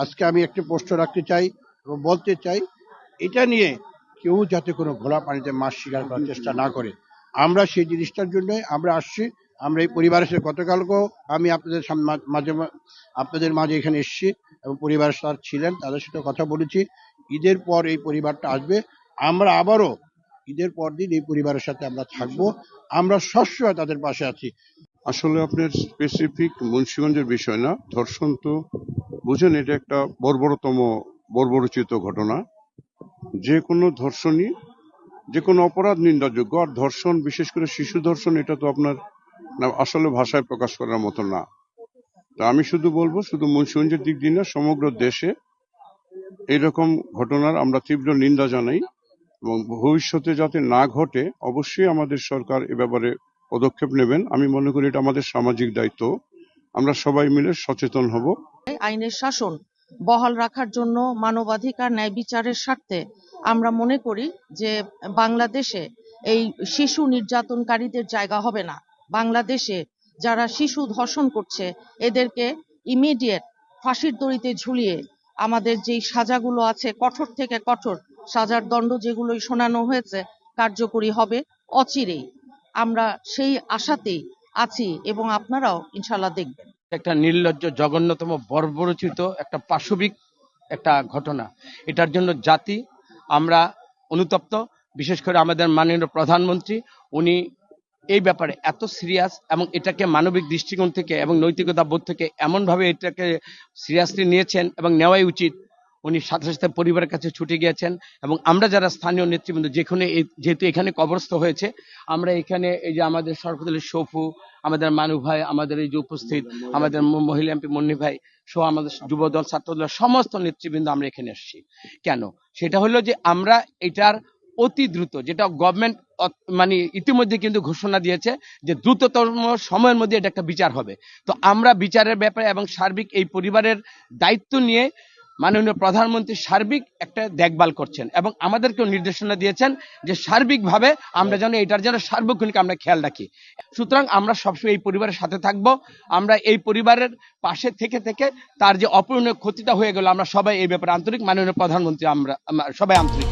আজকে আমি একটি প্রশ্ন রাখতে চাই এবং বলতে চাই, এটা নিয়ে কেউ যাতে কোনো ঘোলা পানিতে মাছ শিকার করার চেষ্টা না করে। আমরা সেই জিনিসটার জন্য আমরা আসছি। আমরা এই পরিবারের সাথে গতকালকেও আমি আপনাদের মাঝে এখানে এসেছি এবং পরিবারের সাথে ছিলেন, তাদের সাথে কথা বলেছি। ঈদের পর এই পরিবারটা আসবে, আমরা আবারও ঈদের পর দিন এই পরিবারের সাথে আমরা থাকবো। আমরা সবসময় তাদের পাশে আছি। আসলে আপনার স্পেসিফিক মুন্সিগঞ্জের বিষয় না, ধর্ষণ তো বুঝেন এটা একটা বর্বরোচিত ঘটনা। যে কোনো ধর্ষণই, যে কোনো অপরাধ নিন্দাযোগ্য। আর ধর্ষণ, বিশেষ করে শিশু ধর্ষণ, এটা তো আপনার আসলে ভাষায় প্রকাশ করার মতো না। তা আমি শুধু বলবো, শুধু মুন্সিগঞ্জের দিক দিয়ে না, সমগ্র দেশে এইরকম ঘটনার আমরা তীব্র নিন্দা জানাই এবং ভবিষ্যতে যাতে না ঘটে অবশ্যই আমাদের সরকার এ ব্যাপারে পদক্ষেপ নেবেন। আমি মনে করি এটা আমাদের সামাজিক দায়িত্ব, আমরা সবাই মিলে সচেতন হব। আইনের শাসন বহাল রাখার জন্য মানবাধিকার ন্যায় বিচারের স্বার্থে আমরা মনে করি যে বাংলাদেশে এই শিশু নির্যাতনকারীদের জায়গা হবে না। বাংলাদেশে যারা শিশু ধর্ষণ করছে এদেরকে ইমিডিয়েট ফাঁসির দড়িতে ঝুলিয়ে আমাদের যেই সাজাগুলো আছে, কঠোর থেকে কঠোর সাজার দণ্ড যেগুলোই শোনানো হয়েছে কার্যকরী হবে অচিরেই। আমরা সেই আশাতেই আছি এবং আপনারাও ইনশাল্লাহ দেখবেন। একটা নির্লজ্জ, জঘন্যতম, বর্বরোচিত একটা পাশবিক একটা ঘটনা। এটার জন্য জাতি আমরা অনুতপ্ত। বিশেষ করে আমাদের মাননীয় প্রধানমন্ত্রী, উনি এই ব্যাপারে এত সিরিয়াস এবং এটাকে মানবিক দৃষ্টিকোণ থেকে এবং নৈতিকতা বোধ থেকে এমনভাবে এটাকে সিরিয়াসলি নিয়েছেন এবং নেওয়াই উচিত। উনি সাথে সাথে পরিবারের কাছে ছুটে গিয়েছেন এবং আমরা যারা স্থানীয় নেতৃবৃন্দ, যেহেতু এখানে কবরস্থ হয়েছে, আমরা এখানে এই যে আমাদের সরকারের শফু, আমাদের মানু ভাই, আমাদের এই যে উপস্থিত আমাদের মহিলা এমপি মুন্নি ভাই সহ আমাদের যুবদল, ছাত্রদল, সমস্ত নেতৃবৃন্দ আমরা এখানে এসেছি। কেন? সেটা হলো যে আমরা এটার অতি দ্রুত, যেটা গভর্নমেন্ট মানে ইতিমধ্যে কিন্তু ঘোষণা দিয়েছে যে দ্রুততম সময়ের মধ্যে এটা একটা বিচার হবে। তো আমরা বিচারের ব্যাপারে এবং সার্বিক এই পরিবারের দায়িত্ব নিয়ে মাননীয় প্রধানমন্ত্রী সার্বিক একটা দেখভাল করছেন এবং আমাদেরকেও নির্দেশনা দিয়েছেন যে সার্বিকভাবে আমরা যেন এটার যেন সার্বক্ষণিক আমরা খেয়াল রাখি। সুতরাং আমরা সবসময় এই পরিবারের সাথে থাকব। আমরা এই পরিবারের পাশে থেকে থেকে তার যে অপূরণীয় ক্ষতিটা হয়ে গেল, আমরা সবাই এই ব্যাপারে আন্তরিক। মাননীয় প্রধানমন্ত্রী আমরা সবাই আন্তরিক।